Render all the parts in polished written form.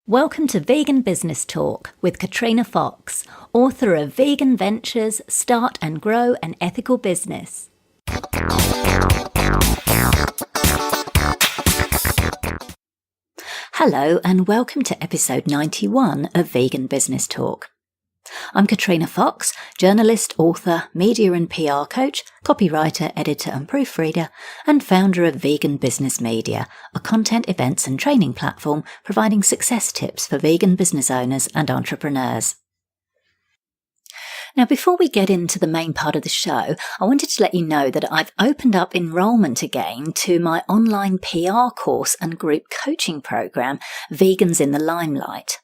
Welcome to Vegan Business Talk with Katrina Fox, author of Vegan Ventures, Start and Grow an Ethical Business. Hello and welcome to episode 91 of Vegan Business Talk. I'm Katrina Fox, journalist, author, media and PR coach, copywriter, editor and proofreader, and founder of Vegan Business Media, a content, events and training platform providing success tips for vegan business owners and entrepreneurs. Now, before we get into the main part of the show, I wanted to let you know that I've opened up enrolment again to my online PR course and group coaching program, Vegans in the Limelight.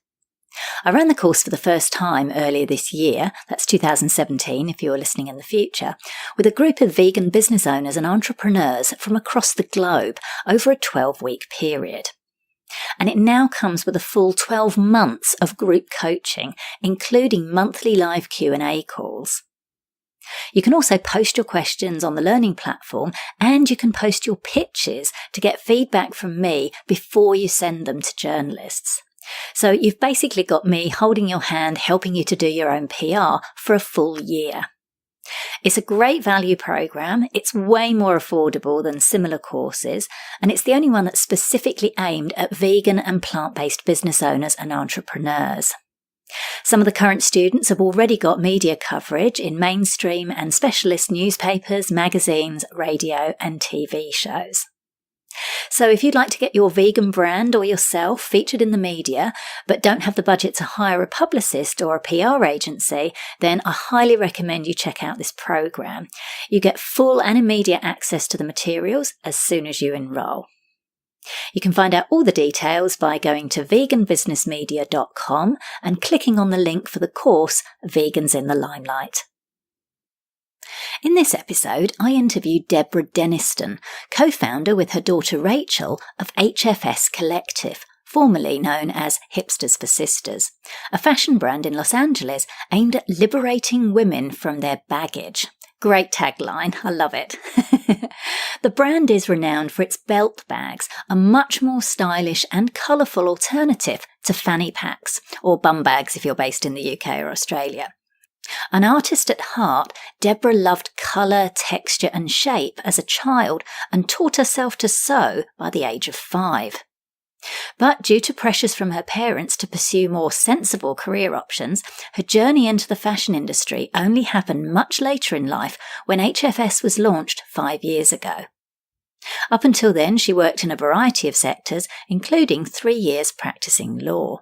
I ran the course for the first time earlier this year, that's 2017 if you're listening in the future, with a group of vegan business owners and entrepreneurs from across the globe over a 12-week period. And it now comes with a full 12 months of group coaching, including monthly live Q&A calls. You can also post your questions on the learning platform, and you can post your pitches to get feedback from me before you send them to journalists. So you've basically got me holding your hand, helping you to do your own PR for a full year. It's a great value program. It's way more affordable than similar courses, and it's the only one that's specifically aimed at vegan and plant-based business owners and entrepreneurs. Some of the current students have already got media coverage in mainstream and specialist newspapers, magazines, radio and TV shows. So if you'd like to get your vegan brand or yourself featured in the media, but don't have the budget to hire a publicist or a PR agency, then I highly recommend you check out this program. You get full and immediate access to the materials as soon as you enroll. You can find out all the details by going to veganbusinessmedia.com and clicking on the link for the course, Vegans in the Limelight. In this episode, I interviewed Debra Denniston, co-founder with her daughter Rachel of HFS Collective, formerly known as Hipsters for Sisters, a fashion brand in Los Angeles aimed at liberating women from their baggage. Great tagline, I love it. The brand is renowned for its belt bags, a much more stylish and colourful alternative to fanny packs, or bum bags if you're based in the UK or Australia. An artist at heart, Debra loved colour, texture and shape as a child and taught herself to sew by the age of 5. But due to pressures from her parents to pursue more sensible career options, her journey into the fashion industry only happened much later in life when HFS was launched 5 years ago. Up until then, she worked in a variety of sectors, including 3 years practicing law.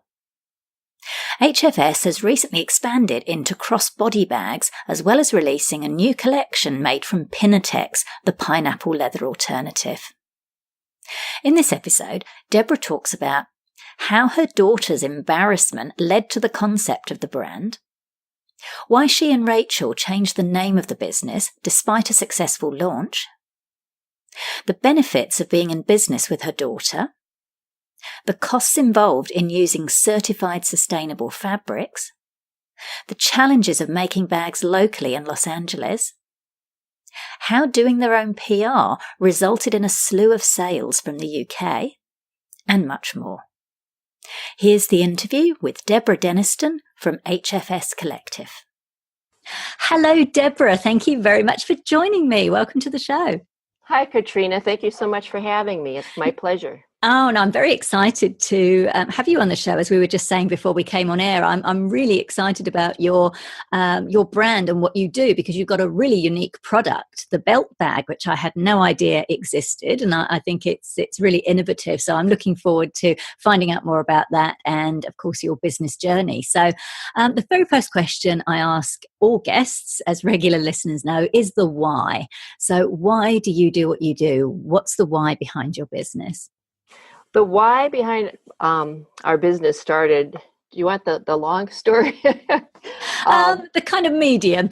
HFS has recently expanded into crossbody bags, as well as releasing a new collection made from Pinatex, the pineapple leather alternative. In this episode, Debra talks about how her daughter's embarrassment led to the concept of the brand, why she and Rachel changed the name of the business despite a successful launch, the benefits of being in business with her daughter, the costs involved in using certified sustainable fabrics, the challenges of making bags locally in Los Angeles, how doing their own PR resulted in a slew of sales from the UK, and much more. Here's the interview with Debra Denniston from HFS Collective. Hello, Debra. Thank you very much for joining me. Welcome to the show. Hi, Katrina. Thank you so much for having me. It's my pleasure. Oh, and I'm very excited to have you on the show. As we were just saying before we came on air, I'm really excited about your brand and what you do, because you've got a really unique product, the belt bag, which I had no idea existed, and I think it's really innovative. So I'm looking forward to finding out more about that, and of course your business journey. So the very first question I ask all guests, as regular listeners know, is the why. So why do you do what you do? What's the why behind your business? The why behind our business started, do you want the long story? The kind of medium.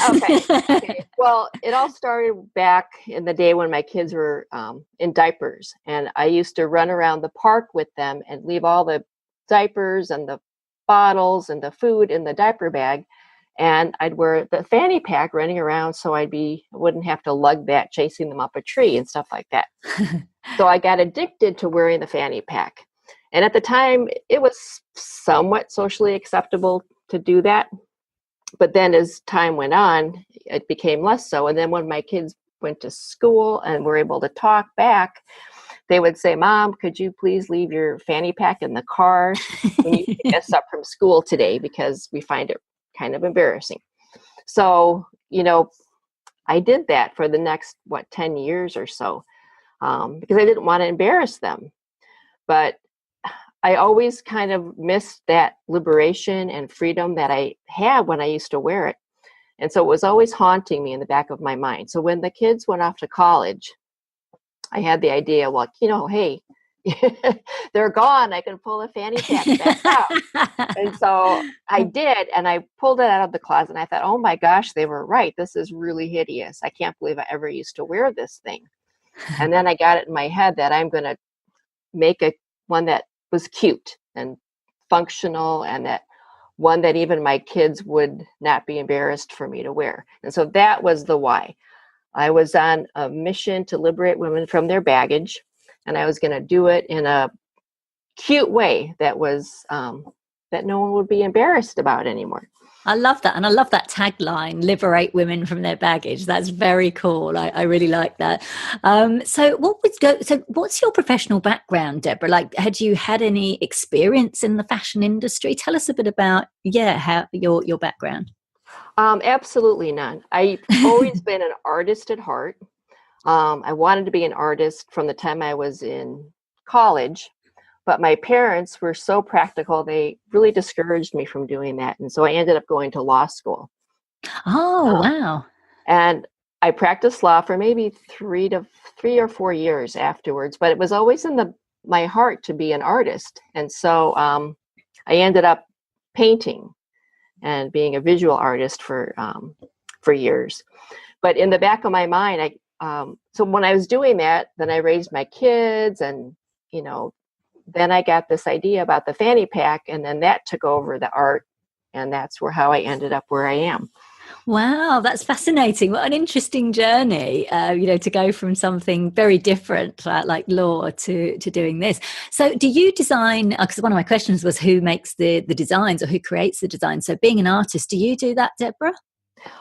Okay. Well, it all started back in the day when my kids were in diapers. And I used to run around the park with them and leave all the diapers and the bottles and the food in the diaper bag. And I'd wear the fanny pack running around so I wouldn't have to lug that chasing them up a tree and stuff like that. So I got addicted to wearing the fanny pack. And at the time, it was somewhat socially acceptable to do that. But then as time went on, it became less so. And then when my kids went to school and were able to talk back, they would say, Mom, could you please leave your fanny pack in the car when you pick us up from school today, because we find it kind of embarrassing. So, I did that for the next, 10 years or so, because I didn't want to embarrass them. But I always kind of missed that liberation and freedom that I had when I used to wear it. And so it was always haunting me in the back of my mind. So when the kids went off to college, I had the idea, well, hey, they're gone. I can pull a fanny pack back out. And so I did, and I pulled it out of the closet, and I thought, oh my gosh, they were right. This is really hideous. I can't believe I ever used to wear this thing. And then I got it in my head that I'm going to make one that was cute and functional, and that one that even my kids would not be embarrassed for me to wear. And so that was the why. I was on a mission to liberate women from their baggage, and I was going to do it in a cute way that was that no one would be embarrassed about anymore. I love that. And I love that tagline, liberate women from their baggage. That's very cool. I really like that. So what's your professional background, Debra? Like, had you had any experience in the fashion industry? Tell us a bit about, how your background. Absolutely none. I've always been an artist at heart. I wanted to be an artist from the time I was in college, but my parents were so practical, they really discouraged me from doing that. And so I ended up going to law school. Oh, wow. And I practiced law for maybe 3 or 4 years afterwards, but it was always in my heart to be an artist. And so I ended up painting and being a visual artist for years. But in the back of my mind, so when I was doing that, then I raised my kids, and then I got this idea about the fanny pack, and then that took over the art, and that's how I ended up where I am. Wow, that's fascinating. What an interesting journey, to go from something very different like law to doing this. So do you design, because one of my questions was who makes the designs or who creates the designs. So being an artist, do you do that, Debra?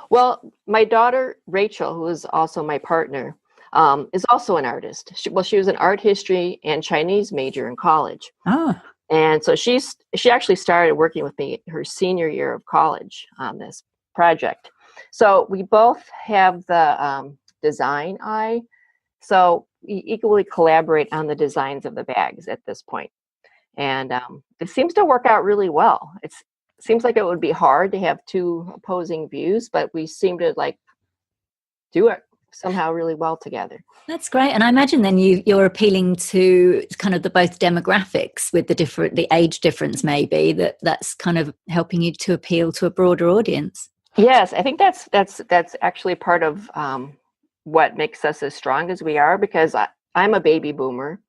Well, my daughter, Rachel, who is also my partner, is also an artist. She was an art history and Chinese major in college. Oh. And so she actually started working with me her senior year of college on this project. So we both have the design eye. So we equally collaborate on the designs of the bags at this point. And it seems to work out really well. It seems like it would be hard to have two opposing views, but we seem to do it somehow really well together. That's great. And I imagine then you're appealing to kind of the both demographics with the age difference, maybe that's kind of helping you to appeal to a broader audience. Yes, I think that's actually part of what makes us as strong as we are, because I'm a baby boomer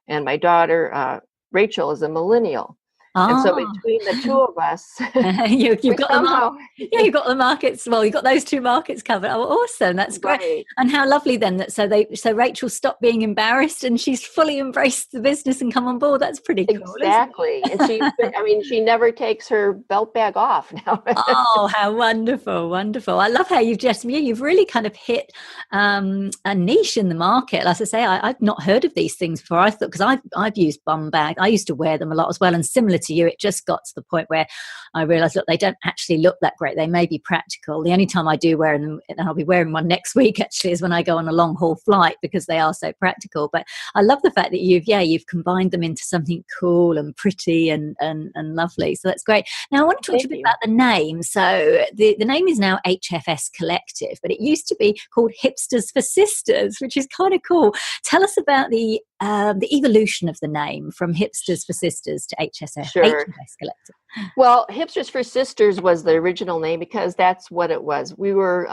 and my daughter, Rachel, is a millennial. And so between the two of us, you've got the markets. Well, you've got those two markets covered. Oh, awesome! That's great. Right. And how lovely then that so Rachel stopped being embarrassed and she's fully embraced the business and come on board. That's pretty cool. Exactly. And she never takes her belt bag off now. Oh, how wonderful! Wonderful. I love how you've really kind of hit a niche in the market. As I say, I've not heard of these things before. I thought, because I've used bum bags. I used to wear them a lot as well, and similar to you, it just got to the point where I realized, look, they don't actually look that great. They may be practical. The only time I do wear them, and I'll be wearing one next week actually, is when I go on a long haul flight, because they are so practical. But I love the fact that you've combined them into something cool and pretty and lovely. So that's great. Now I want to talk to you a bit about the name. So the name is now HFS Collective, but it used to be called Hipsters for Sisters, which is kind of cool. Tell us about the evolution of the name from Hipsters for Sisters to HFS Collective. Well, Hipsters for Sisters was the original name because that's what it was. We were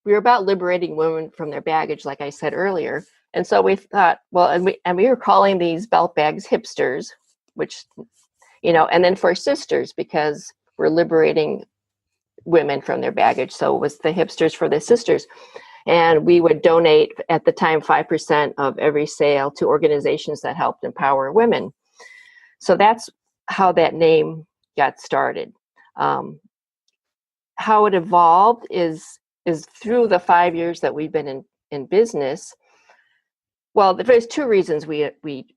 about liberating women from their baggage, like I said earlier. And so we thought, well, and we were calling these belt bags hipsters, which, and then for sisters, because we're liberating women from their baggage. So it was the Hipsters for the Sisters. And we would donate, at the time, 5% of every sale to organizations that helped empower women. So that's how that name got started. How it evolved is through the 5 years that we've been in business. Well, there's two reasons we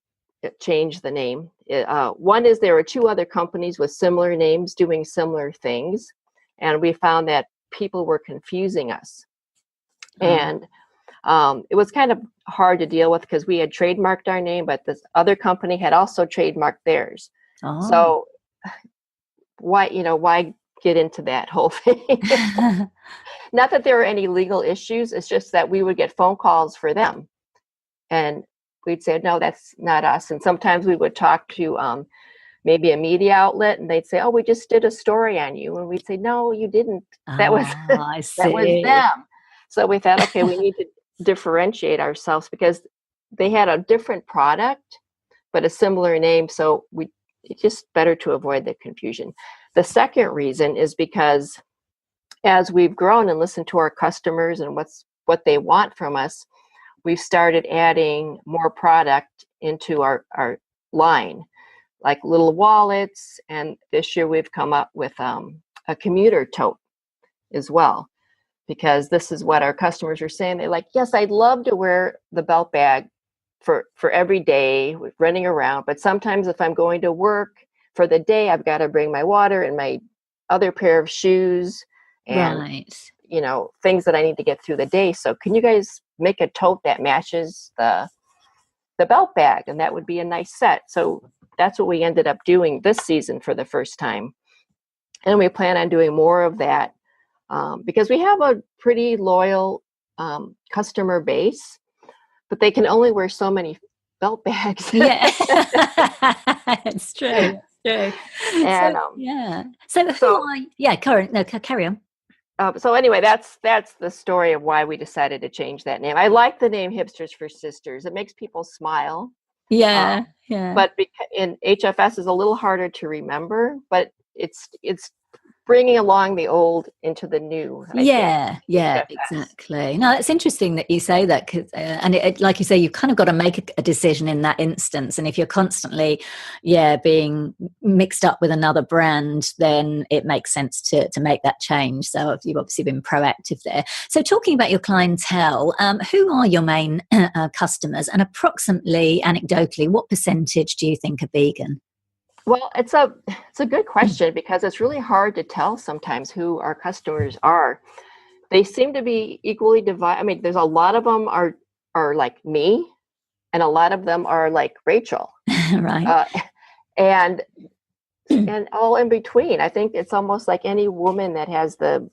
changed the name. One is there were two other companies with similar names doing similar things, and we found that people were confusing us. And it was kind of hard to deal with because we had trademarked our name, but this other company had also trademarked theirs. So why get into that whole thing? Not that there were any legal issues. It's just that we would get phone calls for them, and we'd say, no, that's not us. And sometimes we would talk to maybe a media outlet, and they'd say, oh, we just did a story on you. And we'd say, no, you didn't. That was that was them. So we thought, okay, we need to differentiate ourselves because they had a different product, but a similar name. So it's just better to avoid the confusion. The second reason is because as we've grown and listened to our customers and what they want from us, we've started adding more product into our line, like little wallets. And this year we've come up with a commuter tote as well, because this is what our customers are saying. They're like, yes, I'd love to wear the belt bag for every day running around. But sometimes if I'm going to work for the day, I've got to bring my water and my other pair of shoes and things that I need to get through the day. So can you guys make a tote that matches the belt bag? And that would be a nice set. So that's what we ended up doing this season for the first time. And we plan on doing more of that because we have a pretty loyal customer base, but they can only wear so many belt bags. Yeah, it's true. It's true. And carry on. So anyway, that's the story of why we decided to change that name. I like the name Hipsters for Sisters. It makes people smile. Yeah. But in HFS is a little harder to remember, but it's bringing along the old into the new. Yeah, exactly. No, it's interesting that you say that, cause, and like you say, you've kind of got to make a decision in that instance. And if you're constantly, being mixed up with another brand, then it makes sense to make that change. So you've obviously been proactive there. So talking about your clientele, who are your main customers, and approximately, anecdotally, what percentage do you think are vegan? Well, it's a good question because it's really hard to tell sometimes who our customers are. They seem to be equally divided. I mean, there's a lot of them are like me, and a lot of them are like Rachel, right? And all in between. I think it's almost like any woman that has the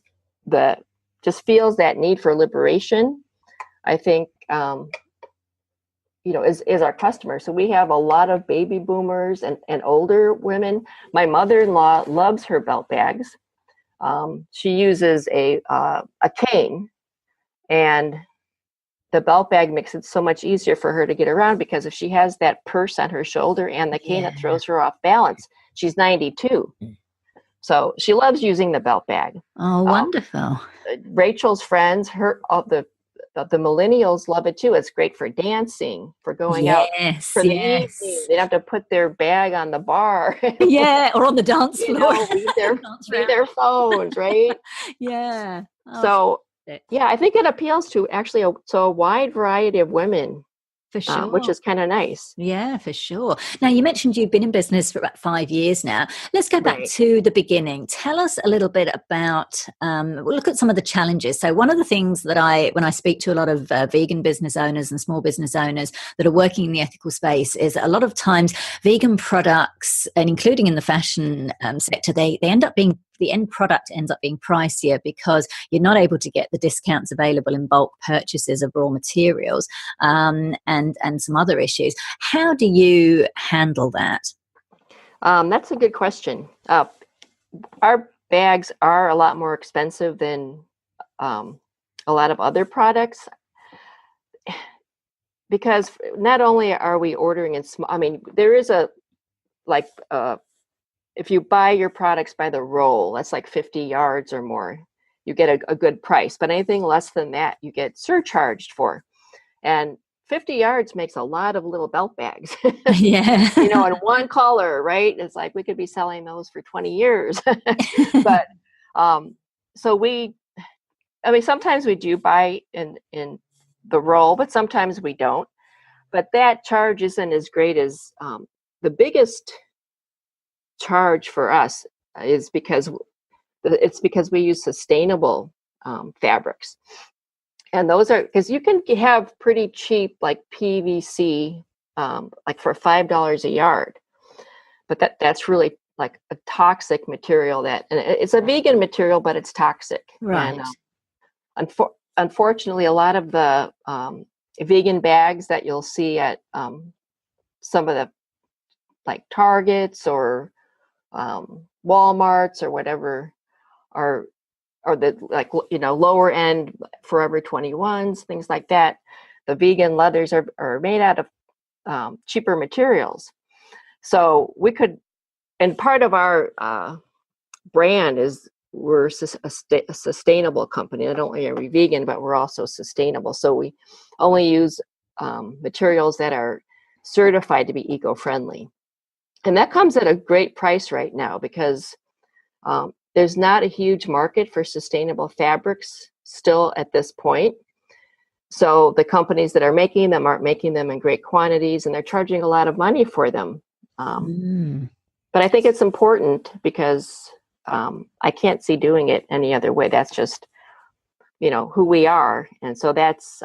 just feels that need for liberation. I think. Is our customer. So we have a lot of baby boomers and older women. My mother-in-law loves her belt bags. She uses a cane, and the belt bag makes it so much easier for her to get around, because if she has that purse on her shoulder and the cane, it throws her off balance. She's 92. So she loves using the belt bag. Oh, wonderful. Rachel's friends, the millennials love it too. It's great for dancing, for going out for the evening. They don't have to put their bag on the bar. Or on the dance floor. Leave their phones, right? Yeah. So, I think it appeals to actually a wide variety of women. For sure. Which is kind of nice. Yeah, for sure. Now, you mentioned you've been in business for about 5 years now. Let's go back to the beginning. Tell us a little bit about, we'll look at some of the challenges. So one of the things that when I speak to a lot of vegan business owners and small business owners that are working in the ethical space, is a lot of times vegan products, and including in the fashion sector, they end up being, the end product ends up being pricier because you're not able to get the discounts available in bulk purchases of raw materials, and some other issues. How do you handle that? That's a good question. Our bags are a lot more expensive than a lot of other products, because not only are we ordering in small, I mean, there is if you buy your products by the roll, that's like 50 yards or more. you get a good price. But anything less than that, you get surcharged for. And 50 yards makes a lot of little belt bags, Yeah. in one color, right? It's like we could be selling those for 20 years. But so sometimes we do buy in the roll, but sometimes we don't. But that charge isn't as great as the biggest charge for us is because we use sustainable fabrics. And those are, because you can have pretty cheap like PVC, like for $5 a yard, but that's really like a toxic material and it's a vegan material, but it's toxic. Right. And unfortunately, a lot of the vegan bags that you'll see at some of the like Targets or Walmarts or whatever are the like lower end Forever 21s, things like that. The vegan leathers are made out of cheaper materials. So we could, and part of our brand is we're a sustainable company. Not only are we vegan, but we're also sustainable. So we only use materials that are certified to be eco-friendly. And that comes at a great price right now because there's not a huge market for sustainable fabrics still at this point. So the companies that are making them aren't making them in great quantities, and they're charging a lot of money for them. But I think it's important because I can't see doing it any other way. That's just, who we are. And so that's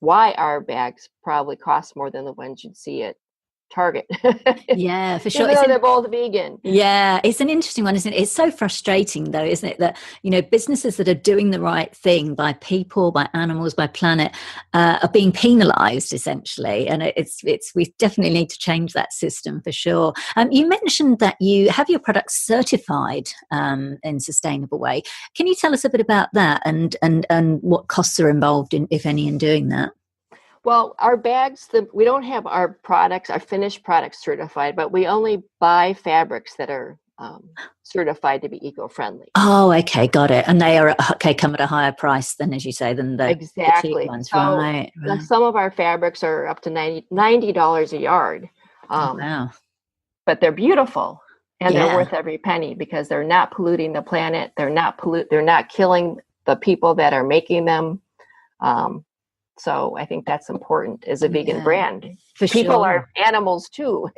why our bags probably cost more than the ones you'd see at Target. Yeah, for sure. Even though they're both vegan. Yeah, it's an interesting one, isn't it? It's so frustrating though, isn't it, that businesses that are doing the right thing by people, by animals, by planet are being penalized essentially. And we definitely need to change that system for sure. You mentioned that you have your products certified in a sustainable way. Can you tell us a bit about that and what costs are involved in, if any, in doing that? Well, our bags, we don't have our finished products certified, but we only buy fabrics that are certified to be eco-friendly. Oh, okay, got it. And they come at a higher price than, as you say, than the cheap ones, so, right? Some of our fabrics are up to $90 a yard. Wow. But they're beautiful and they're worth every penny because they're not polluting the planet. They're not killing the people that are making them. So I think that's important as a vegan brand. People are animals too.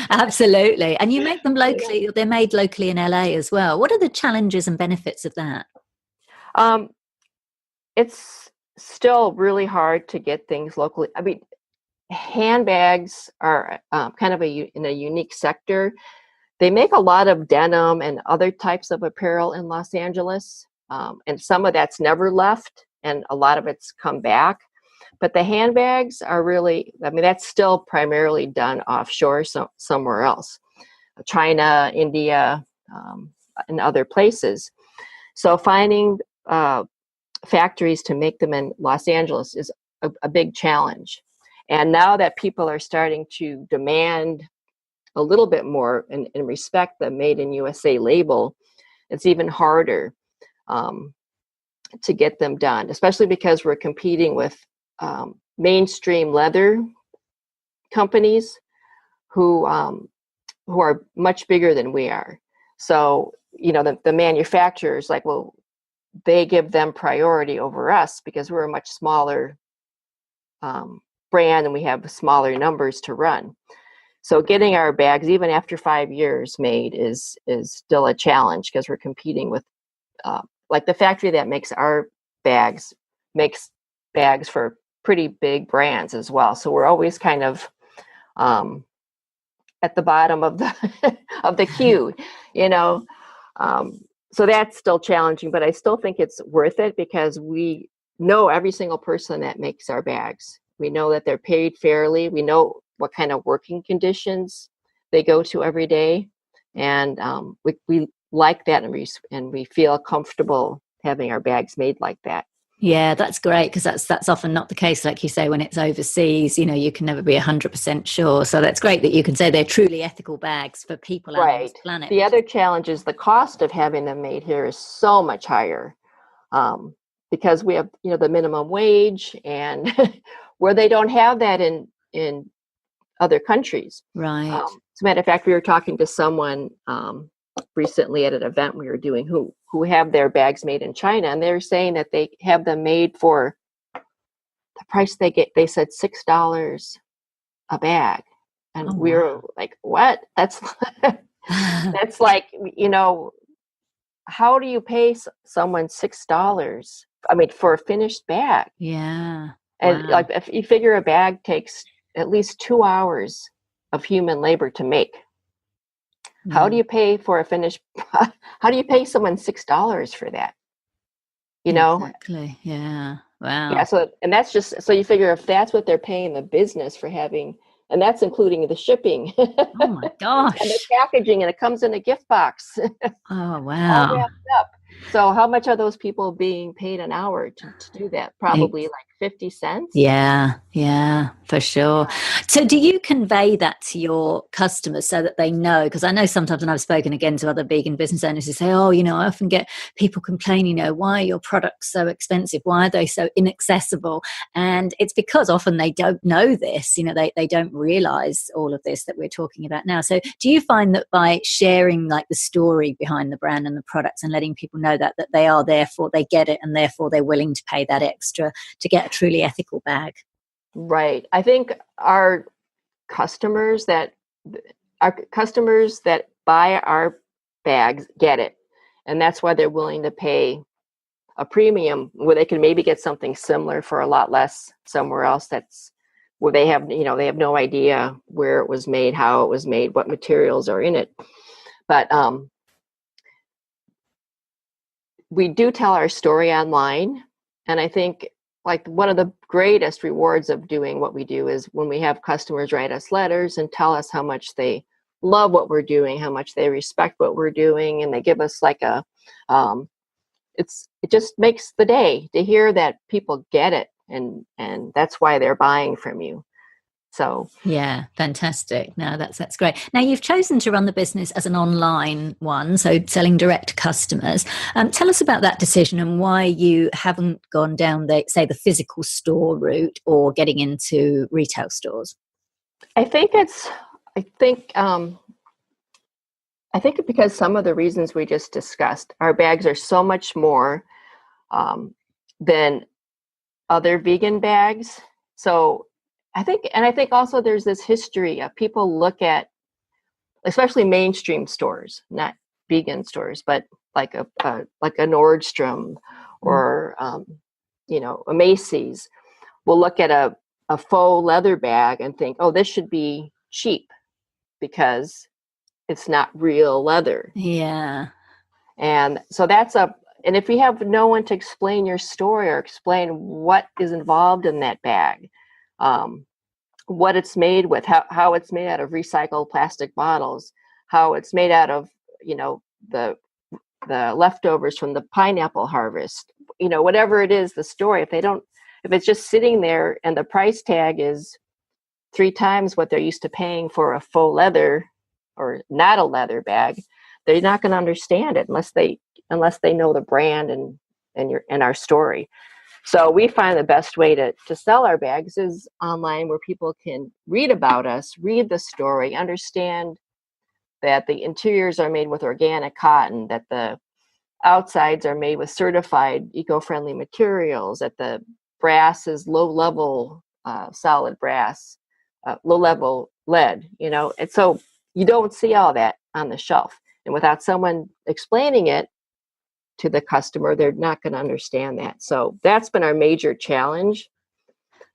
Absolutely. And you make them locally. They're made locally in LA as well. What are the challenges and benefits of that? It's still really hard to get things locally. I mean, handbags are kind of in a unique sector. They make a lot of denim and other types of apparel in Los Angeles. And some of that's never left and a lot of it's come back. But the handbags are really, that's still primarily done offshore, somewhere else, China, India, and other places. So finding factories to make them in Los Angeles is a big challenge. And now that people are starting to demand a little bit more and respect the Made in USA label, it's even harder to get them done, especially because we're competing with mainstream leather companies who are much bigger than we are. So, the manufacturers, they give them priority over us because we're a much smaller brand and we have smaller numbers to run. So getting our bags, even after 5 years made, is still a challenge because we're competing with the factory that makes our bags makes bags for pretty big brands as well. So we're always kind of at the bottom of the of the queue, So that's still challenging, but I still think it's worth it because we know every single person that makes our bags. We know that they're paid fairly. We know what kind of working conditions they go to every day, and we like that, and we feel comfortable having our bags made like that. Yeah, that's great because that's often not the case. Like you say, when it's overseas, you can never be 100% sure. So that's great that you can say they're truly ethical bags for people on this planet. The other challenge is the cost of having them made here is so much higher. because we have, the minimum wage, and where they don't have that in other countries. Right. As a matter of fact, we were talking to someone recently at an event we were doing who have their bags made in China, and they're saying that they have them made for the price they get. They said $6 a bag, and we were like, "What? That's that's like, how do you pay someone $6? I mean, for a finished bag?" Yeah. And like, if you figure a bag takes at least 2 hours of human labor to make, how do you pay for a finished? How do you pay someone $6 for that? Exactly. Yeah. Wow. Yeah. So, and that's just, so you figure if that's what they're paying the business for having, and that's including the shipping, Oh my gosh, and the packaging, and it comes in a gift box, oh all wow. wrapped up. So how much are those people being paid an hour to do that? Probably like 50 cents. Yeah, for sure. So do you convey that to your customers so that they know? Because I know sometimes when I've spoken again to other vegan business owners who say, oh, I often get people complaining, why are your products so expensive? Why are they so inaccessible? And it's because often they don't know this, they don't realize all of this that we're talking about now. So do you find that by sharing like the story behind the brand and the products and letting people know that they are, therefore they get it, and therefore they're willing to pay that extra to get a truly ethical bag? Right. I think our customers that buy our bags get it, and that's why they're willing to pay a premium where they can maybe get something similar for a lot less somewhere else, that's where they have no idea where it was made, how it was made, what materials are in it. But we do tell our story online, and I think like one of the greatest rewards of doing what we do is when we have customers write us letters and tell us how much they love what we're doing, how much they respect what we're doing, and they give us like a it just makes the day to hear that people get it, and that's why they're buying from you. So yeah, fantastic. No, that's great. Now you've chosen to run the business as an online one, so selling direct to customers. Tell us about that decision and why you haven't gone down the physical store route or getting into retail stores. I think because some of the reasons we just discussed, our bags are so much more than other vegan bags. So I think also there's this history of people look at, especially mainstream stores, not vegan stores, but like a Nordstrom or a Macy's, will look at a faux leather bag and think, oh, this should be cheap because it's not real leather. Yeah. And so and if you have no one to explain your story or explain what is involved in that bag, what it's made with, how it's made out of recycled plastic bottles, how it's made out of, the leftovers from the pineapple harvest, whatever it is, the story, if it's just sitting there and the price tag is 3 times what they're used to paying for a faux leather or not a leather bag, they're not going to understand it unless they know the brand and our story. So we find the best way to sell our bags is online, where people can read about us, read the story, understand that the interiors are made with organic cotton, that the outsides are made with certified eco-friendly materials, that the brass is low-level solid brass, low-level lead, and so you don't see all that on the shelf. And without someone explaining it to the customer, they're not going to understand that. So that's been our major challenge.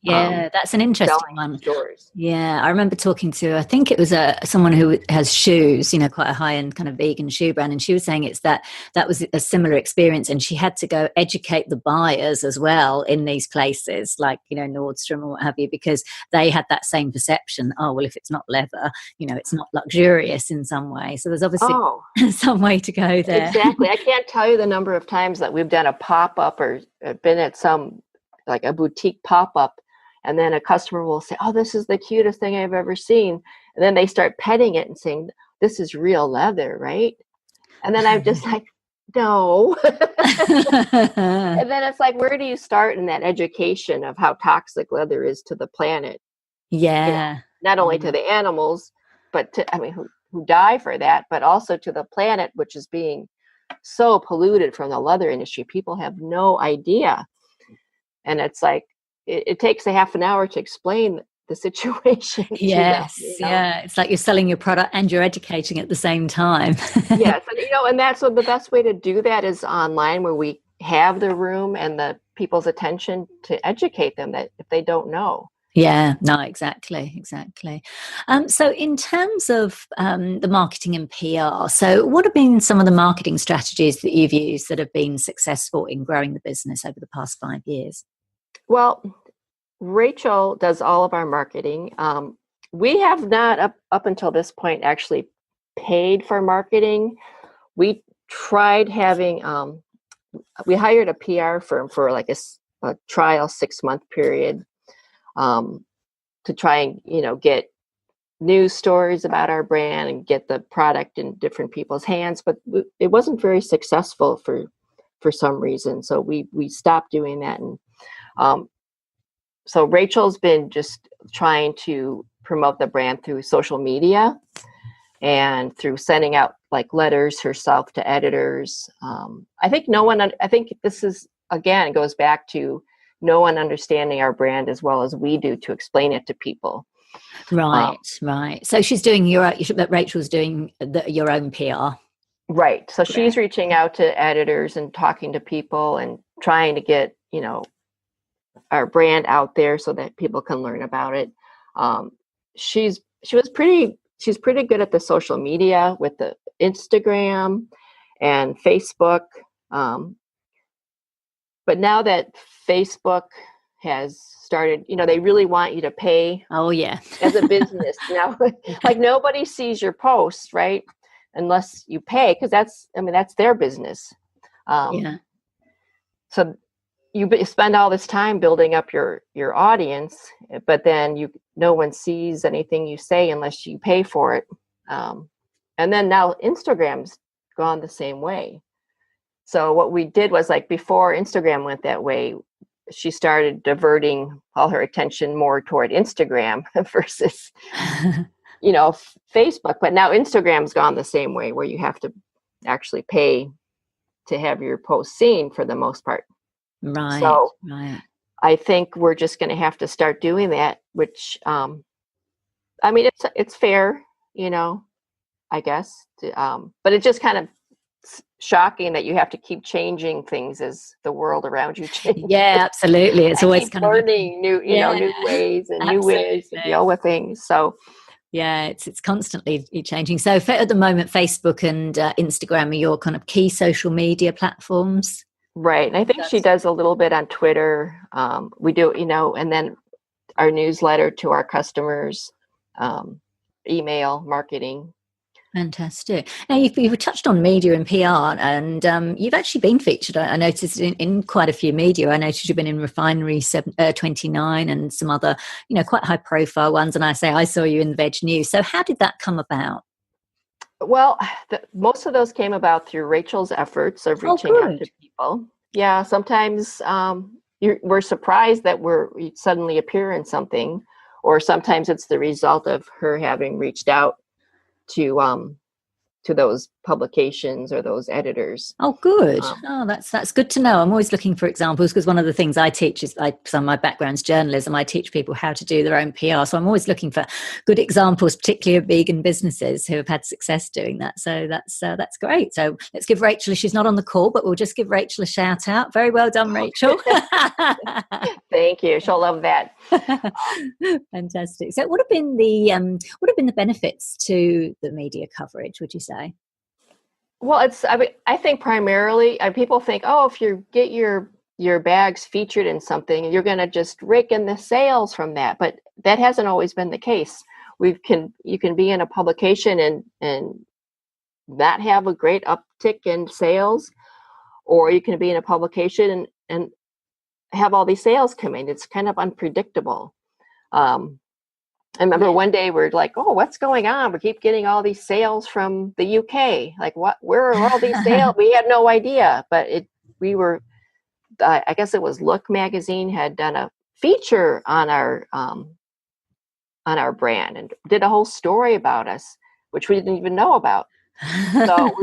Yeah, that's an interesting one. Stores. Yeah, I remember talking to, I think it was someone who has shoes, quite a high-end kind of vegan shoe brand, and she was saying that was a similar experience, and she had to go educate the buyers as well in these places like, Nordstrom or what have you, because they had that same perception. Oh, well, if it's not leather, it's not luxurious in some way. So there's obviously some way to go there. Exactly. I can't tell you the number of times that we've done a pop-up or been at some, like a boutique pop-up, and then a customer will say, oh, this is the cutest thing I've ever seen. And then they start petting it and saying, this is real leather, right? And then I'm just like, no. And then it's like, where do you start in that education of how toxic leather is to the planet? Yeah. Not only to the animals, but to, who die for that, but also to the planet, which is being so polluted from the leather industry. People have no idea. And it's like, it takes a half an hour to explain the situation to them. Yes, yeah. It's like you're selling your product and you're educating at the same time. Yes, and and that's the best way to do that is online, where we have the room and the people's attention to educate them that if they don't know. Yeah, no, exactly. So in terms of the marketing and PR, so what have been some of the marketing strategies that you've used that have been successful in growing the business over the past 5 years? Well, Rachel does all of our marketing. We have not up until this point actually paid for marketing. We tried having, we hired a PR firm for like a trial 6-month period to try and, get news stories about our brand and get the product in different people's hands. But it wasn't very successful for some reason. So we stopped doing that. And so Rachel's been just trying to promote the brand through social media and through sending out like letters herself to editors. I think this is, again, goes back to no one understanding our brand as well as we do to explain it to people. Right. So she's doing Rachel's doing your own PR. Right. So she's reaching out to editors and talking to people and trying to get, our brand out there so that people can learn about it. She's pretty good at the social media with the Instagram and Facebook. But now that Facebook has started, they really want you to pay. Oh yeah. As a business now, like nobody sees your posts, right? Unless you pay, because that's their business. Yeah. So you spend all this time building up your audience, but then no one sees anything you say unless you pay for it. And then now Instagram's gone the same way. So what we did was, like, before Instagram went that way, she started diverting all her attention more toward Instagram versus, Facebook. But now Instagram's gone the same way, where you have to actually pay to have your post seen for the most part. Right. So right. I think we're just going to have to start doing that, which, it's fair, I guess. But it's just kind of shocking that you have to keep changing things as the world around you changes. Yeah, absolutely. It's always kind learning new ways and new ways to deal with things. So yeah, it's constantly changing. So at the moment, Facebook and Instagram are your kind of key social media platforms. Right. And I think she does a little bit on Twitter. We do, and then our newsletter to our customers, email marketing. Fantastic. Now, you've touched on media and PR, and you've actually been featured, I noticed, in quite a few media. I noticed you've been in Refinery 29 and some other, quite high-profile ones, and I saw you in the Veg News. So how did that come about? Well, most of those came about through Rachel's efforts of reaching out to people. Yeah, sometimes we're surprised that we suddenly appear in something, or sometimes it's the result of her having reached out to those publications or those editors. Oh, good. That's good to know. I'm always looking for examples, because one of the things I teach is, some of my background's journalism. I teach people how to do their own PR. So I'm always looking for good examples, particularly of vegan businesses who have had success doing that. So that's great. So let's give Rachel, she's not on the call, but we'll just give Rachel a shout out. Very well done, Rachel. Thank you. She'll love that. Fantastic. So what have been the benefits to the media coverage, would you say? Well, I think primarily people think, if you get your bags featured in something, you're going to just rake in the sales from that. But that hasn't always been the case. You can be in a publication and not have a great uptick in sales, or you can be in a publication and have all these sales come in. It's kind of unpredictable. I remember one day we're like, oh, what's going on? We keep getting all these sales from the UK. Like, where are all these sales? We had no idea, but I guess it was Look magazine had done a feature on our brand and did a whole story about us, which we didn't even know about. So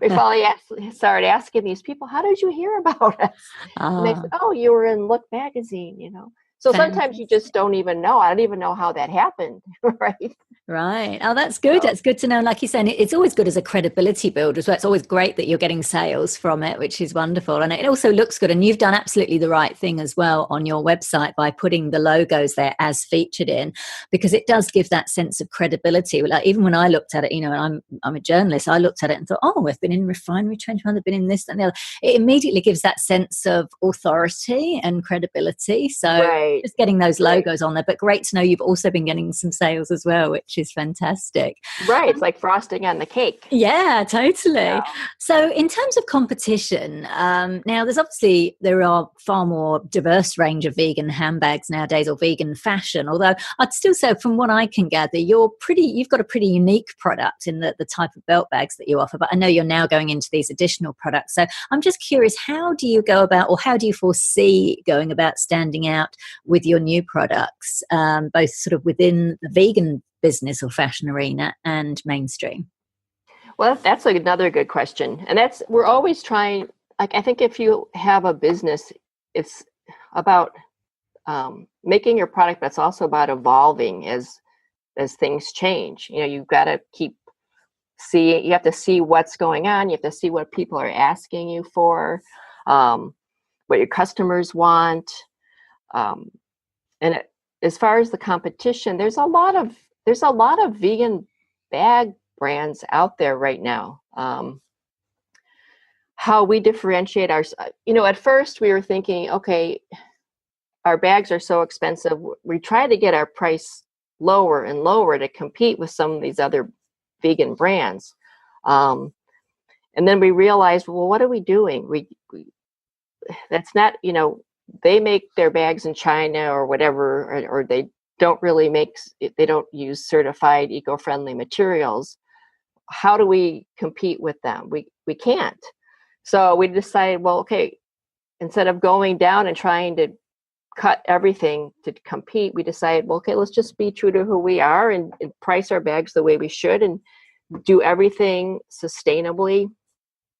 we finally started asking these people, how did you hear about us? And they said, oh, you were in Look magazine, So sometimes you just don't even know. I don't even know how that happened, right? Right. Oh, that's good. That's good to know. Like you said, it's always good as a credibility builder. So it's always great that you're getting sales from it, which is wonderful. And it also looks good. And you've done absolutely the right thing as well on your website by putting the logos there as featured in, because it does give that sense of credibility. Like even when I looked at it, and I'm a journalist, I looked at it and thought, oh, we've been in Refinery 21, they've been in this and the other. It immediately gives that sense of authority and credibility. So just getting those logos on there, but great to know you've also been getting some sales as well, which is fantastic. Right. It's like frosting on the cake. Yeah, totally. Yeah. So in terms of competition, now there are far more diverse range of vegan handbags nowadays, or vegan fashion, although I'd still say from what I can gather, you've got a pretty unique product in the type of belt bags that you offer, but I know you're now going into these additional products. So I'm just curious, how do you go about, or how do you foresee going about standing out with your new products, both sort of within the vegan business or fashion arena and mainstream? Well, that's another good question. And we're always trying, like, I think if you have a business, it's about making your product, but it's also about evolving as things change. You've got to you have to see what's going on. You have to see what people are asking you for, what your customers want. As far as the competition, there's a lot of vegan bag brands out there right now. How we differentiate at first we were thinking, okay, our bags are so expensive. We try to get our price lower and lower to compete with some of these other vegan brands. And then we realized, well, what are we doing? That's not, they make their bags in China or whatever, or they don't use certified eco-friendly materials. How do we compete with them? We can't. So we decided, well, okay, instead of going down and trying to cut everything to compete, we decided, well, okay, let's just be true to who we are and price our bags the way we should and do everything sustainably.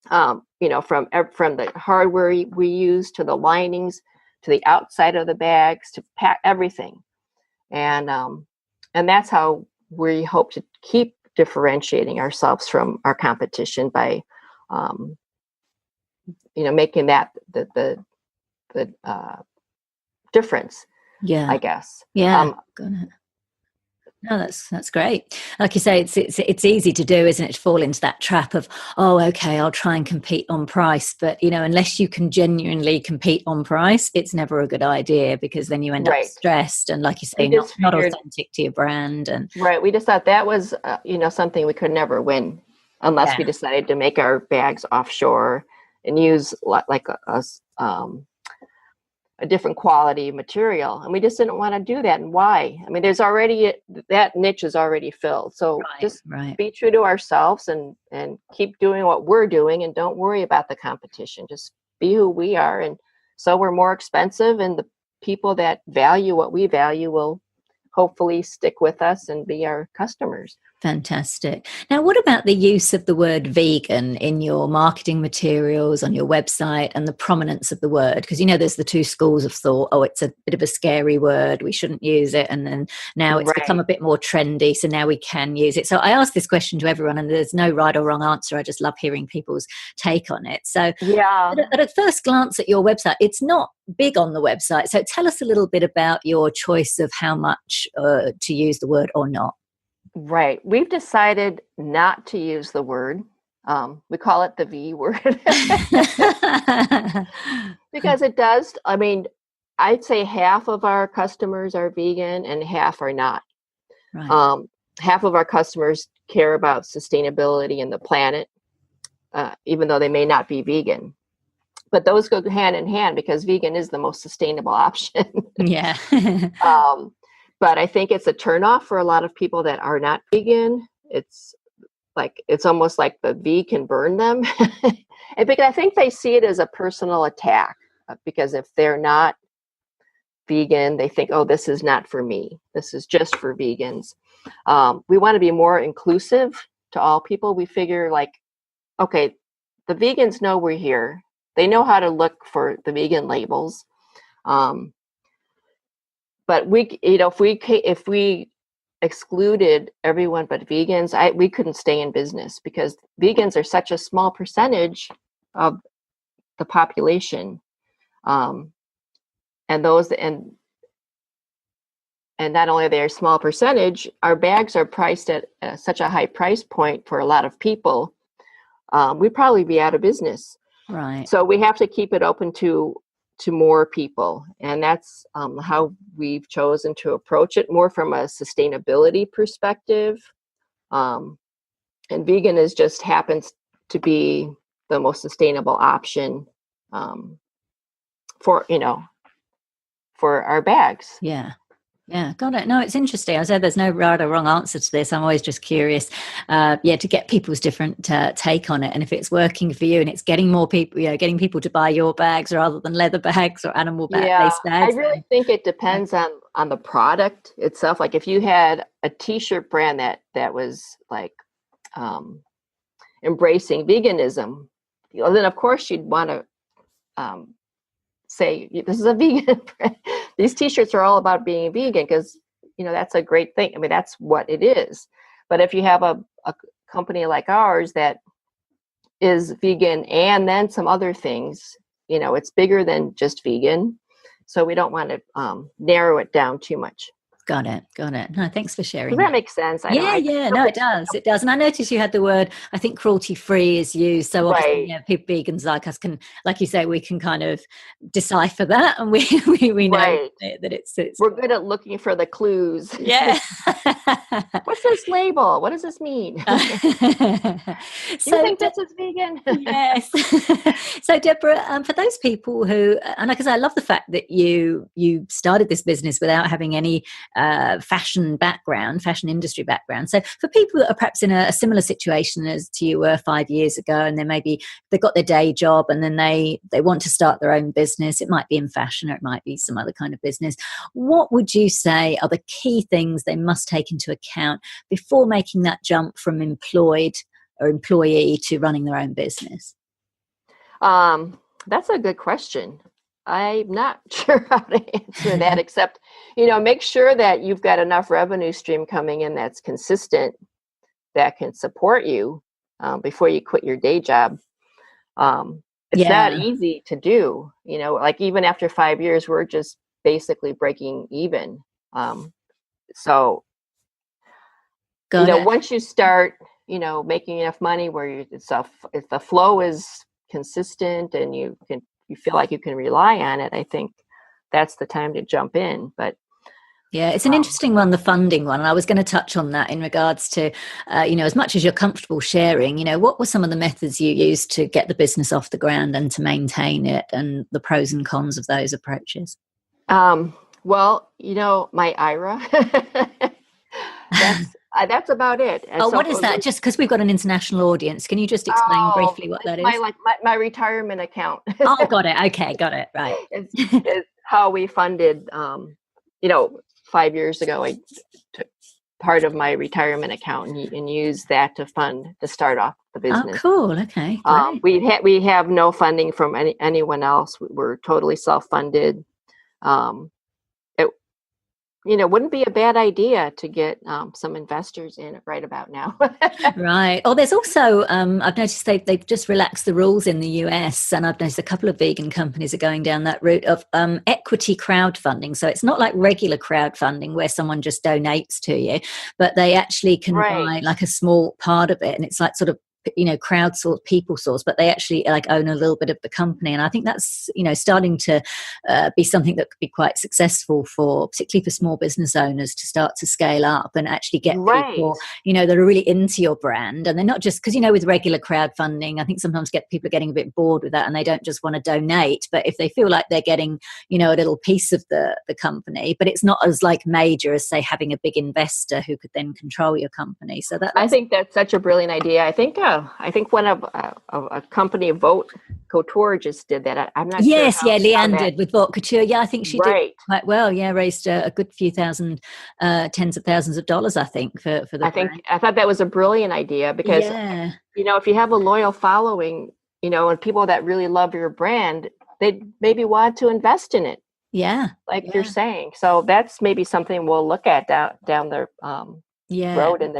From the hardware we use to the linings, to the outside of the bags, to pack everything. And that's how we hope to keep differentiating ourselves from our competition by, making that the difference. Yeah, I guess. Yeah. No, that's great. Like you say, it's easy to do, isn't it? To fall into that trap of, oh, okay, I'll try and compete on price, but unless you can genuinely compete on price, it's never a good idea, because then you end up stressed and, like you say, not authentic to your brand. And we just thought that was something we could never win unless we decided to make our bags offshore and use like a different quality material, and we just didn't want to do that. And why? I mean, there's already that niche is already filled. So be true to ourselves and keep doing what we're doing, and don't worry about the competition. Just be who we are, and so we're more expensive, and the people that value what we value will hopefully stick with us and be our customers. Fantastic. Now, what about the use of the word vegan in your marketing materials, on your website, and the prominence of the word? Because, there's the two schools of thought. Oh, it's a bit of a scary word, we shouldn't use it. And then now it's become a bit more trendy, so now we can use it. So I ask this question to everyone, and there's no right or wrong answer. I just love hearing people's take on it. So at a first glance at your website, it's not big on the website. So tell us a little bit about your choice of how much to use the word or not. Right. We've decided not to use the word. We call it the V word. Because it does. I mean, I'd say half of our customers are vegan and half are not. Right. Half of our customers care about sustainability and the planet, even though they may not be vegan. But those go hand in hand, because vegan is the most sustainable option. Yeah. But I think it's a turnoff for a lot of people that are not vegan. It's almost like the V can burn them. And because I think they see it as a personal attack, because if they're not vegan, they think, oh, this is not for me. This is just for vegans. We want to be more inclusive to all people. We figure like, okay, the vegans know we're here. They know how to look for the vegan labels. But we, if we excluded everyone but vegans, we couldn't stay in business, because vegans are such a small percentage of the population. And not only are they a small percentage, our bags are priced at such a high price point for a lot of people. We'd probably be out of business. Right. So we have to keep it open to more people. And that's how we've chosen to approach it, more from a sustainability perspective. And vegan just happens to be the most sustainable option for our bags. Yeah, got it. No, it's interesting. I said there's no right or wrong answer to this. I'm always just curious, to get people's different take on it. And if it's working for you and it's getting more people, getting people to buy your bags rather than leather bags or animal based bags. I really think it depends on the product itself. Like if you had a t-shirt brand that was like embracing veganism, then of course you'd want to say this is a vegan brand. These t-shirts are all about being vegan, because that's a great thing. I mean, that's what it is. But if you have a company like ours that is vegan and then some other things, it's bigger than just vegan. So we don't want to narrow it down too much. Got it. No, thanks for sharing. Does that make sense? No, it does. It does. And I noticed you had the word, I think cruelty-free is used. So obviously, people, vegans like us can, like you say, we can kind of decipher that, and we know that it's. We're good at looking for the clues. Yeah. What's this label? What does this mean? So you think this is vegan? Yes. So Debra, for those people who, and because I love the fact that you started this business without having any fashion industry background. So for people that are perhaps in a similar situation as to you were 5 years ago, and then maybe they've got their day job and then they want to start their own business, it might be in fashion or it might be some other kind of business. What would you say are the key things they must take into account before making that jump from employed or employee to running their own business? That's a good question. I'm not sure how to answer that, except, make sure that you've got enough revenue stream coming in that's consistent, that can support you before you quit your day job. It's not easy to do, like even after 5 years, we're just basically breaking even. So, once you start, making enough money where if the flow is consistent and you feel like you can rely on it, I think that's the time to jump in. But yeah, it's an interesting one, the funding one. And I was going to touch on that in regards to, as much as you're comfortable sharing, what were some of the methods you used to get the business off the ground and to maintain it, and the pros and cons of those approaches? Well, my IRA, that's about it. And what is that? Just because we've got an international audience, can you just explain briefly what that is? My retirement account. Oh, got it. Okay, got it. Right. It's how we funded, 5 years ago, I took part of my retirement account and used that to start off the business. Oh, cool. Okay. We have no funding from anyone else. We're totally self-funded. It wouldn't be a bad idea to get some investors in right about now. Right. Oh, there's also, I've noticed they've just relaxed the rules in the US, and I've noticed a couple of vegan companies are going down that route of equity crowdfunding. So it's not like regular crowdfunding where someone just donates to you, but they actually can buy like a small part of it. And it's like sort of crowdsource, people source, but they actually like own a little bit of the company. And I think that's, starting to be something that could be quite successful particularly for small business owners to start to scale up and actually get people, that are really into your brand. And they're not just, because, with regular crowdfunding, I think sometimes people are getting a bit bored with that and they don't just want to donate. But if they feel like they're getting, a little piece of the company, but it's not as like major as, say, having a big investor who could then control your company. So I think that's such a brilliant idea. I think one of a company, Vote Couture, just did that. I'm not sure. Yes, Leanne did with Vote Couture. Yeah, I think she did quite well. Yeah, raised a good few thousand, tens of thousands of dollars, I think, for the brand. I thought that was a brilliant idea because, if you have a loyal following, and people that really love your brand, they maybe want to invest in it. Yeah. You're saying. So that's maybe something we'll look at down the road.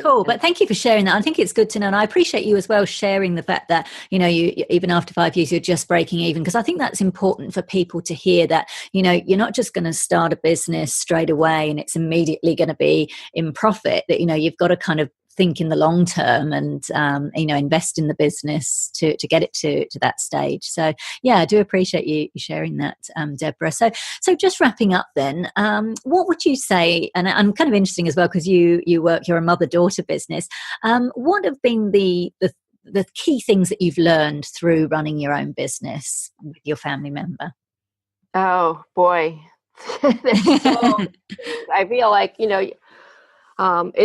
Cool. But thank you for sharing that. I think it's good to know. And I appreciate you as well sharing the fact that, you even after 5 years, you're just breaking even, because I think that's important for people to hear that, you're not just going to start a business straight away and it's immediately going to be in profit, that, you've got to kind of think in the long term and invest in the business to get it to that stage. So I do appreciate you sharing that, Debra. So just wrapping up then, what would you say, and I'm kind of interesting as well because you're a mother-daughter business, what have been the key things that you've learned through running your own business with your family member? Oh boy. I feel like it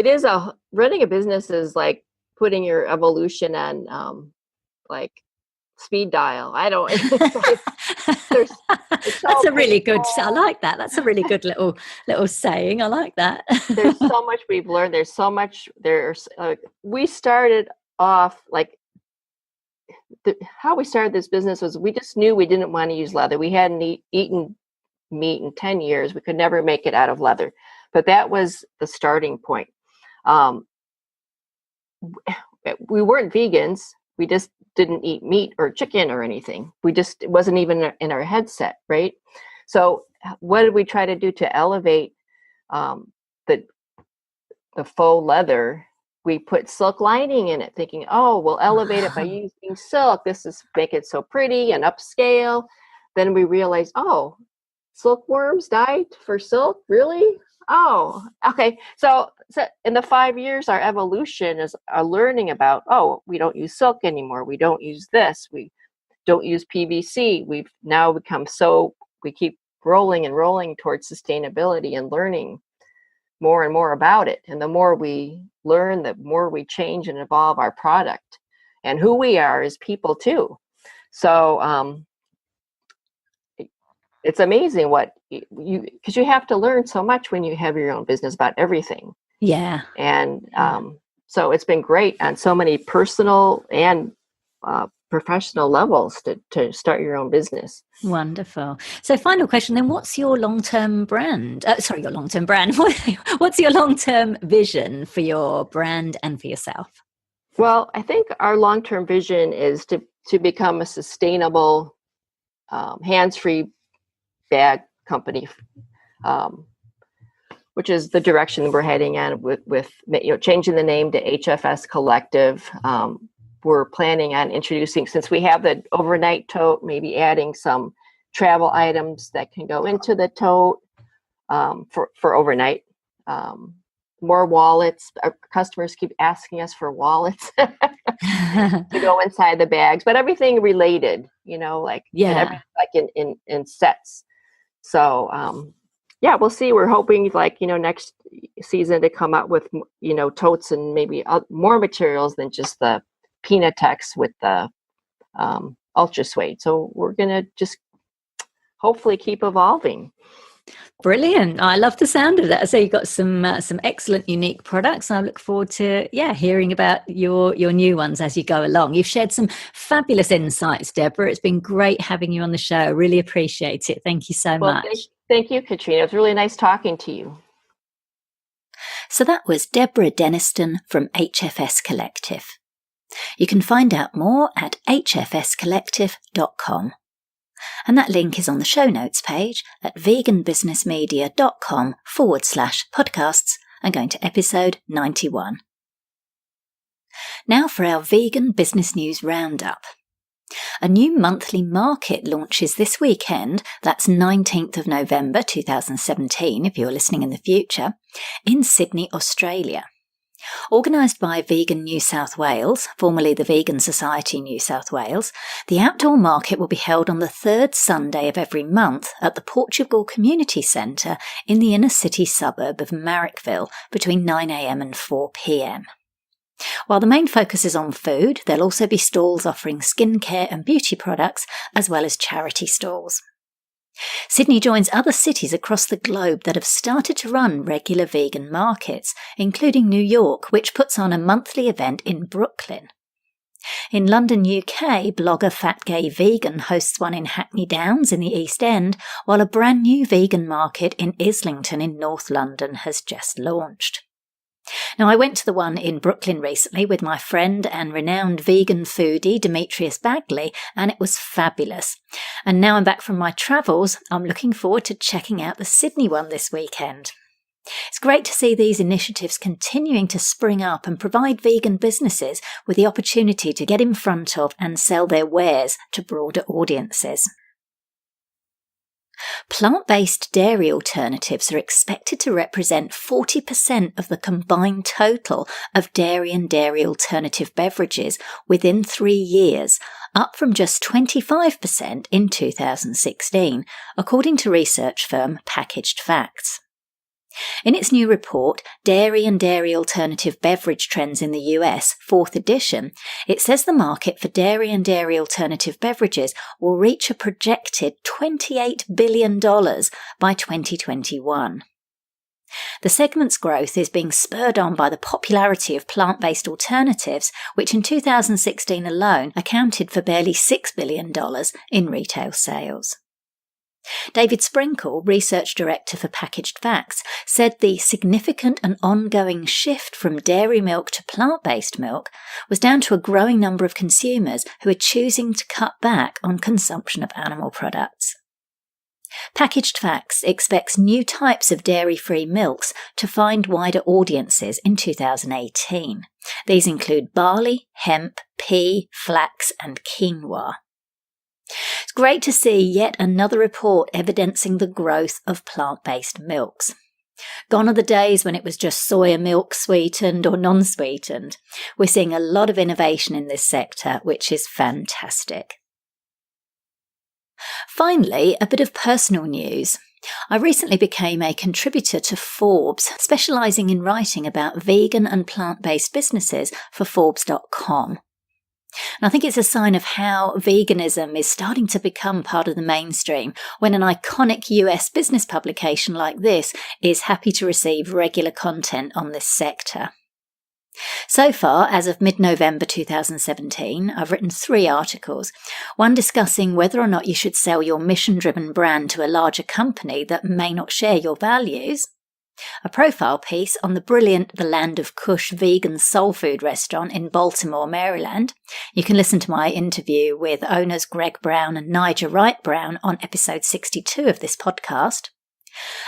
is running a business is like putting your evolution on like speed dial. I don't. That's a really good. I like that. That's a really good little saying. I like that. There's so much we've learned. There's so much. We started off how we started this business was we just knew we didn't want to use leather. We hadn't eaten meat in 10 years. We could never make it out of leather. But that was the starting point. We weren't vegans. We just didn't eat meat or chicken or anything. It wasn't even in our headset, right? So what did we try to do to elevate the faux leather? We put silk lining in it, thinking, we'll elevate it by using silk. Make it so pretty and upscale. Then we realized, silkworms died for silk? Really? Oh, okay. So in the 5 years, our evolution is learning about, we don't use silk anymore. We don't use this. We don't use PVC. We've now become we keep rolling and rolling towards sustainability and learning more and more about it. And the more we learn, the more we change and evolve our product and who we are as people too. So, it's amazing because you have to learn so much when you have your own business about everything. Yeah. And so it's been great on so many personal and professional levels to start your own business. Wonderful. So final question then, what's your long-term brand? Your long-term brand. What's your long-term vision for your brand and for yourself? Well, I think our long-term vision is to become a sustainable, hands-free bag company, which is the direction we're heading in with changing the name to HFS Collective. We're planning on introducing, since we have the overnight tote, maybe adding some travel items that can go into the tote for overnight. More wallets. Our customers keep asking us for wallets to go inside the bags, but everything related, like in sets. So, we'll see. We're hoping next season to come out with, totes and maybe more materials than just the Pinatex with the Ultra Suede. So we're going to just hopefully keep evolving. Brilliant. I love the sound of that. So you've got some excellent, unique products. I look forward to, hearing about your new ones as you go along. You've shared some fabulous insights, Debra. It's been great having you on the show. Really appreciate it. Thank you so much. Thank you, Katrina. It was really nice talking to you. So that was Debra Denniston from HFS Collective. You can find out more at hfscollective.com. And that link is on the show notes page at veganbusinessmedia.com/podcasts and going to episode 91. Now for our Vegan Business News Roundup. A new monthly market launches this weekend, that's 19th of November 2017 if you're listening in the future, in Sydney, Australia. Organised by Vegan New South Wales, formerly the Vegan Society New South Wales, the outdoor market will be held on the third Sunday of every month at the Portugal Community Centre in the inner city suburb of Marrickville between 9am and 4pm. While the main focus is on food, there'll also be stalls offering skincare and beauty products, as well as charity stalls. Sydney joins other cities across the globe that have started to run regular vegan markets, including New York, which puts on a monthly event in Brooklyn. In London, UK, blogger Fat Gay Vegan hosts one in Hackney Downs in the East End, while a brand new vegan market in Islington in North London has just launched. Now, I went to the one in Brooklyn recently with my friend and renowned vegan foodie Demetrius Bagley, and it was fabulous. And now I'm back from my travels, I'm looking forward to checking out the Sydney one this weekend. It's great to see these initiatives continuing to spring up and provide vegan businesses with the opportunity to get in front of and sell their wares to broader audiences. Plant-based dairy alternatives are expected to represent 40% of the combined total of dairy and dairy alternative beverages within 3 years, up from just 25% in 2016, according to research firm Packaged Facts. In its new report, Dairy and Dairy Alternative Beverage Trends in the US, 4th edition, it says the market for dairy and dairy alternative beverages will reach a projected $28 billion by 2021. The segment's growth is being spurred on by the popularity of plant-based alternatives, which in 2016 alone accounted for barely $6 billion in retail sales. David Sprinkle, Research Director for Packaged Facts, said the significant and ongoing shift from dairy milk to plant-based milk was down to a growing number of consumers who are choosing to cut back on consumption of animal products. Packaged Facts expects new types of dairy-free milks to find wider audiences in 2018. These include barley, hemp, pea, flax and quinoa. It's great to see yet another report evidencing the growth of plant-based milks. Gone are the days when it was just soya milk sweetened or non-sweetened. We're seeing a lot of innovation in this sector, which is fantastic. Finally, a bit of personal news. I recently became a contributor to Forbes, specialising in writing about vegan and plant-based businesses for Forbes.com. And I think it's a sign of how veganism is starting to become part of the mainstream when an iconic US business publication like this is happy to receive regular content on this sector. So far, as of mid-November 2017, I've written 3 articles, one discussing whether or not you should sell your mission-driven brand to a larger company that may not share your values, a profile piece on the brilliant The Land of Kush vegan soul food restaurant in Baltimore, Maryland. You can listen to my interview with owners Greg Brown and Niger Wright Brown on episode 62 of this podcast.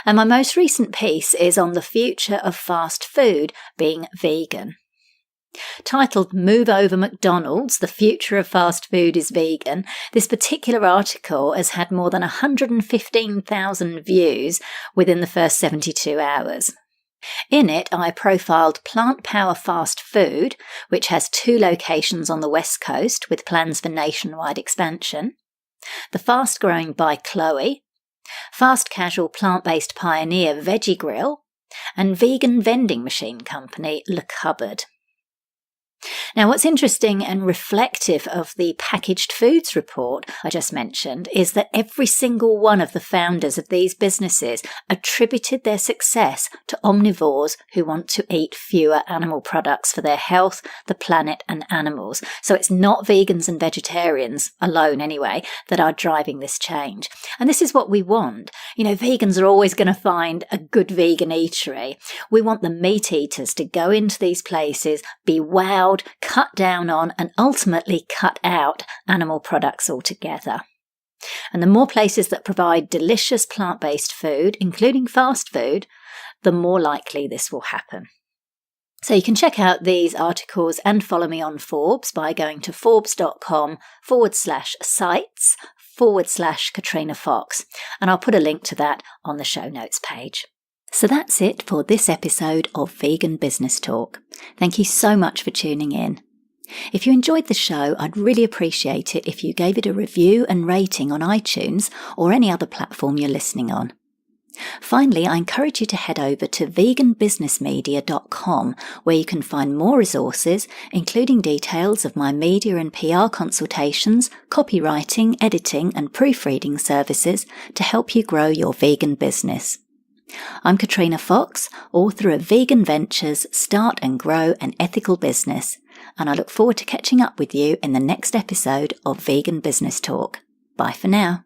And my most recent piece is on the future of fast food being vegan. Titled Move Over McDonald's, The Future of Fast Food is Vegan, this particular article has had more than 115,000 views within the first 72 hours. In it, I profiled Plant Power Fast Food, which has 2 locations on the West Coast with plans for nationwide expansion, the fast-growing By Chloe, fast casual plant-based pioneer Veggie Grill, and vegan vending machine company Le Cupboard. Now, what's interesting and reflective of the packaged foods report I just mentioned is that every single one of the founders of these businesses attributed their success to omnivores who want to eat fewer animal products for their health, the planet and animals. So it's not vegans and vegetarians alone anyway that are driving this change. And this is what we want. You know, vegans are always going to find a good vegan eatery. We want the meat eaters to go into these places, be wowed, cut down on and ultimately cut out animal products altogether. And the more places that provide delicious plant-based food, including fast food, the more likely this will happen. So you can check out these articles and follow me on Forbes by going to forbes.com/sites/Katrina Fox. And I'll put a link to that on the show notes page. So that's it for this episode of Vegan Business Talk. Thank you so much for tuning in. If you enjoyed the show, I'd really appreciate it if you gave it a review and rating on iTunes or any other platform you're listening on. Finally, I encourage you to head over to veganbusinessmedia.com, where you can find more resources, including details of my media and PR consultations, copywriting, editing, and proofreading services to help you grow your vegan business. I'm Katrina Fox, author of Vegan Ventures, Start and Grow an Ethical Business, and I look forward to catching up with you in the next episode of Vegan Business Talk. Bye for now.